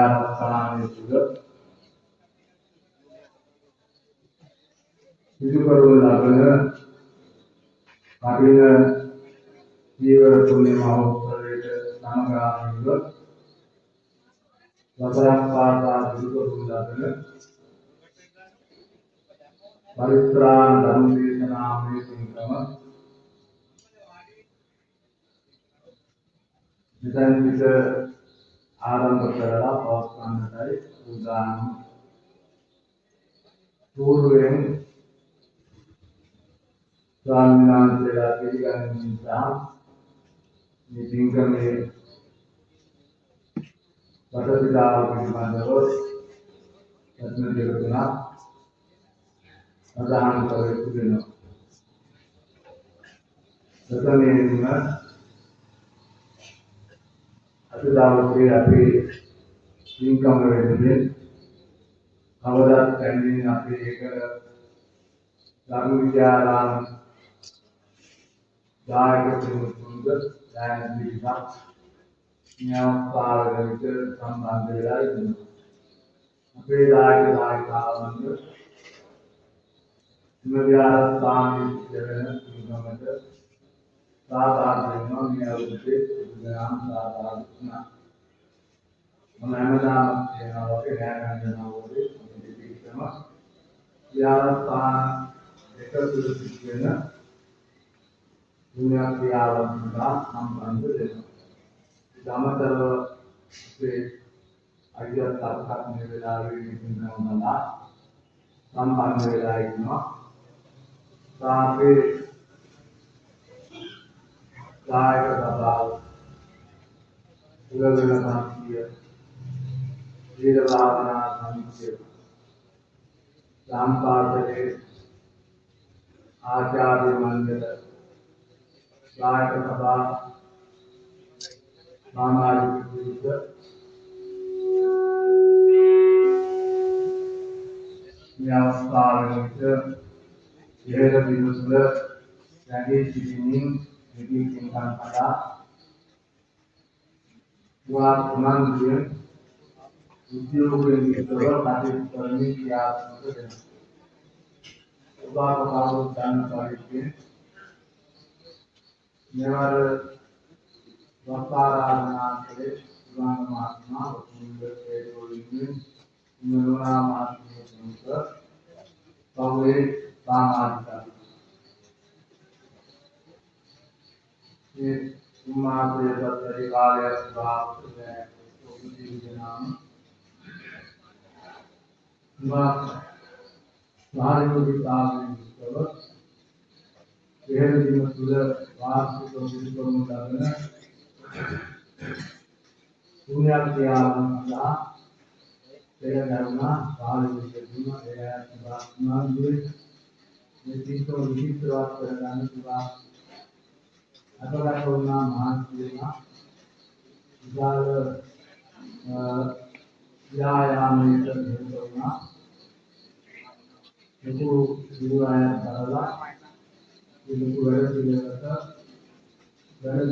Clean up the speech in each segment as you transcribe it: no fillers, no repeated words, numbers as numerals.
විහාරස්ථානයේ තුල සිදු කරනු ලබන කඩින ජීවර පුණ්‍ය මහෝත්සවයට සමගාමීව වසරක් පාසා සිදු කරනු ලබන පරිත්‍රාණ ධර්ම දේශනාමය පින්කම මෙතන සිට ආරම්භ කරලා පවත්වන්නටයි උදාන පූර්වයෙන් ස්වාමීන් වහන්සේලා පිළිගන්න නිසා මේ පින්කමේ වටපිටාව පිළිබඳව ප්‍රශ්න දෙක තුනක් අදහන් කර තිබෙනවා. ප්‍රථමයෙන්ම අද දවසේ අපි පින්කම වෙන්නේ අවදාත් පැමිණෙන අපේ එක ධර්ම විද්‍යාලාම දායක තුමුතුන්ද දැන් පිළිපත් න්‍යායපාලකට සම්බන්ධ වෙලා ඉන්නවා. අපේ දායකයන්ද විහාරස්ථානයේ දෙවන පින්කමට සාධාරණ වෙනවා. මේ අවුරුද්දේ ග්‍රාම සාධාරණ වුණා. මම හැමදාම කියනවා වගේ නෑනන්දනවා වගේ මේ පිටකම විහාරස්ථාන එක තුල සිටින දුන්‍යාක්‍රියාවන් සම්බන්ධ වෙනවා. ධමතරව අපේ අයියත් අත්හත් මේ වෙලාවේ ඉන්නවා සම්බන්ධ වෙලා ඉන්නවා. සාපේ දායක සභාව උලවල සමිතිය වීර භාවනා සමිතිය සම්පාදකේ ආචාර්ය මණ්ඩල දායක සභාව සමාජික විරුද්ධ න්‍යායපාලනයට ඉහළ දිනුසුල රැඳී සිටිමින් මෙහි පින්කම් කළා. උන්වහන්සේ උද්‍යෝගයෙන් යුතුව කටයුතු කරමින් ක්‍රියාත්මක වෙනවා. උපාසකවරු දන්න පරිදි මෙවර වස්තාරාධනා කළේ සුවාන මහත්මයා උතුම්ගේ හේතුවලින් නුරුණා මහත්මිය පවුලේ සාමාජිකයන් මේ උමාපේ සතරේ කාලයක් භාවතුනේ ඔබදී දෙනාම සාරිපුත්තාවෙන් කව එහෙම දින තුල වාර්ෂික පිළිපොරම ලබන පුණ්‍යක්‍රියාවන් සඳහා පෙරදරුණා සාරිපුත්තුන් එයාට ප්‍රාර්ථනා දුවේ මේ පිටෝ විචිත්‍රවත් කරගන්න පුරා අතලකෝනා මහත්මියලා විදාල යායාමයට හේතුණා ලොකු විවාහය කරලා ලොකු වැඩ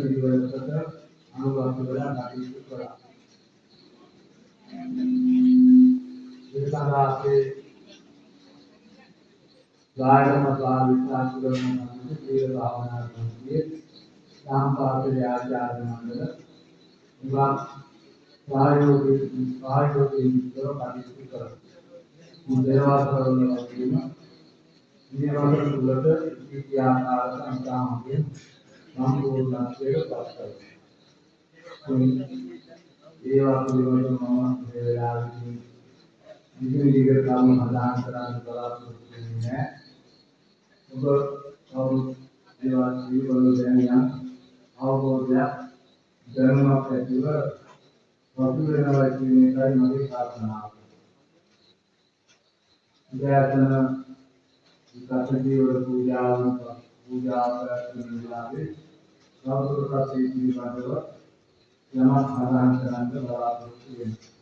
පිළිවෙලකට අනුගත වෙලා කටයුතු කළා. ඒ සඳහා අපේ ගායනමතා විශ්වාස කරන සීල භාවනා කරන්නේ සාම්පාදේ ආචාර්ය මණ්ඩල විවාහ සහයෝගී විතර කටයුතු කරා. දේවාස කරන වගේම නියමතර තුලට ඉතිහාසාර සංස්කාරයෙන් සම්පූර්ණත්වයට පත් කරනවා. ඒවා පිළිබඳව මම මේ වෙලාවේදී විවිධ කාම හදාන් කරන්න බලාපොරොත්තු වෙන්නේ නැහැ. ඔබ කවුරුත් ඒවා පිළිබඳව දැනගන්න අවබෝධයක් දැනුමක් ඇතිව වතු වෙනවා කියන එකයි මගේ ප්‍රාර්ථනාව. ඉතින් විකාශනීය පූජාව කරන වෙලාවේ කවුරුත් පිළිබඳව යමක් හදාන් කරන්න බලාපොරොත්තු වෙනවා.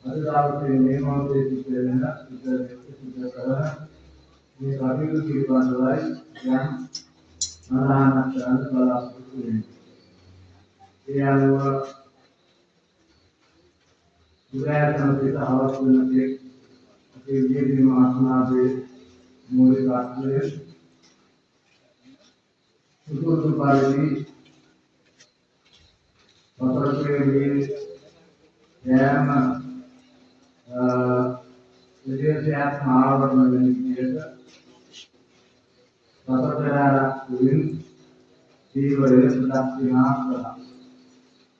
අද දවසේ මේ මොහොතේ සිදුවෙන සිද්ධ කරන මේ කටයුතු පිළිබඳවයි යම් ආරාධනා කරන්න බලාපොරොත්තු වෙනවා. ඒ අනුව budaya kita harus menjadi diri maksudnya mulai dari untuk kali motor ini yang jadi sehat mahal menjadi motor ini di luar sudah siap.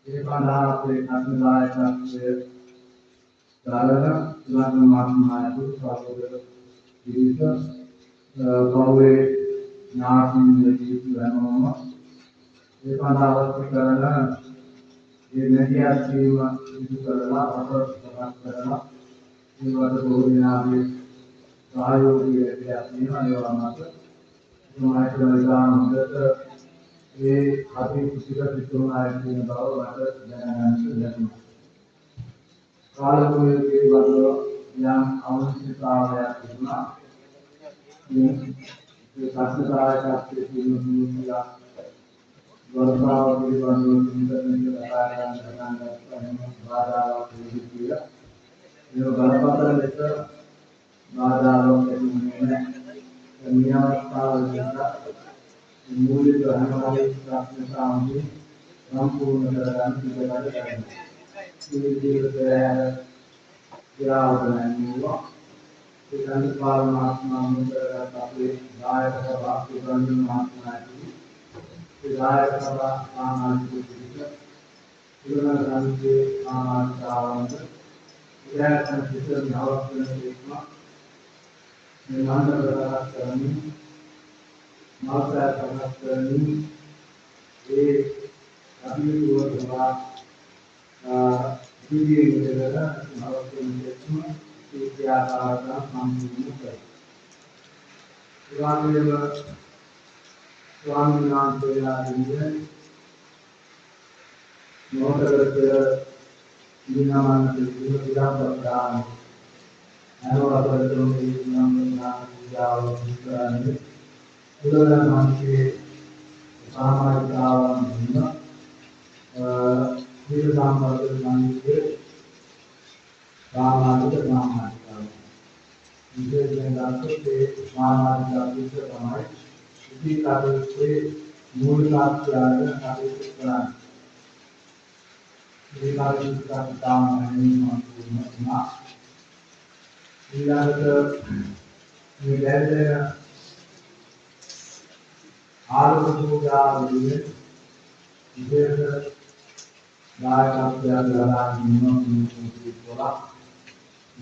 Ini pada aplikasi karena sudah memakai itu suatu bisa bahwa nyata menjadi dan nomor. Ini pada aplikasi karena ini media itu adalah atau adalah ini pada bahwa rayu di asli adalah masa mulai dari zaman ये अभी किसी का चित्रण आए थे बताओ बात जानना चाहिए काल को ये बात yang आवश्यक है इतना ये शास्त्र आए शास्त्र की दुनिया वर्षा और ये बात इंटरनेट बताया जाता है बाजार और किया ये गलत लेकर बाजार और में दुनिया का मूल्य जो है हमारे प्राथमिकता होगी संपूर्ण तरह की जगह क्या होना है कि संपाल महात्मा मुद्रा काफी गाय का बाप के बंधन महात्मा है कि गाय का बाप आमान को दिखा पुराना धन के आमान का आवाज़ यह संचित भाव से देखना निर्माण करनी masa sangat ini kami dua tempat video berbeda harus menjadi setiap orang mampu mudah. Suami nanti ini motor di nama itu tidak berjalan. Kalau ada yang jauh dari Udah nanti sama kawan juga, itu sama dengan itu, sama juga sama kawan. Jadi dengan itu sama juga sama. Jadi kalau itu mula ada kalau itu kan, jadi kalau kita sama ini maksudnya, tidak ada nilai आलूगा विशेष गाय का प्याज लगा निमक थोड़ा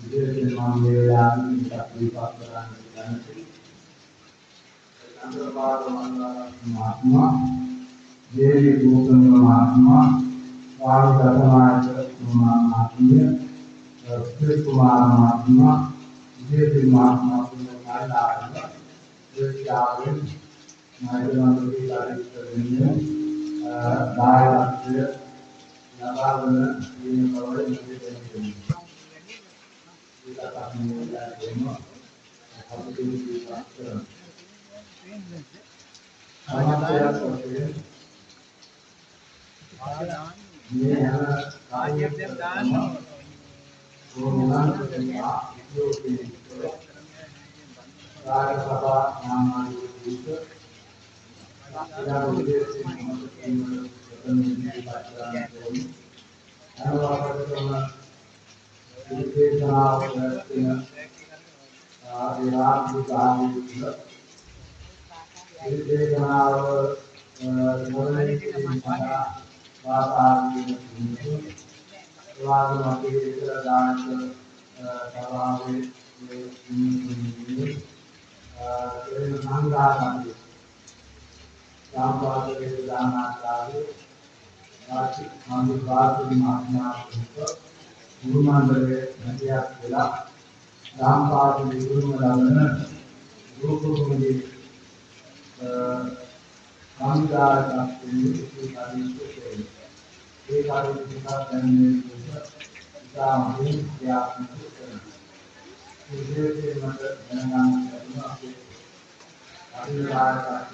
विशेष मामले आदमी का परिपाक कराने महात्मा देवी गोपन महात्मा वाणु महात्मा श्री कुमार महात्मा देवी महात्मा को Majulah lebih dari sebelumnya, daerah itu benar ini kalau lebih dari ini. Kita tak mengingat demo, tapi itu bisa. Sama saya seperti ini adalah kayu pertama, kemudian kedua itu daerah apa nama itu. Tidak boleh kalau ada cuma itu kalau Iran juga itu kalau mulai kita bahas itu lalu nanti kita dan kalau ini anggaran nanti Sampai ke dalam kali, masih ambil batu di mana itu, rumah dari media gelap, sampai di rumah dalamnya, guru menjadi anggaran ini kali itu kali kita dan kita mungkin siap untuk itu dengan tapi ada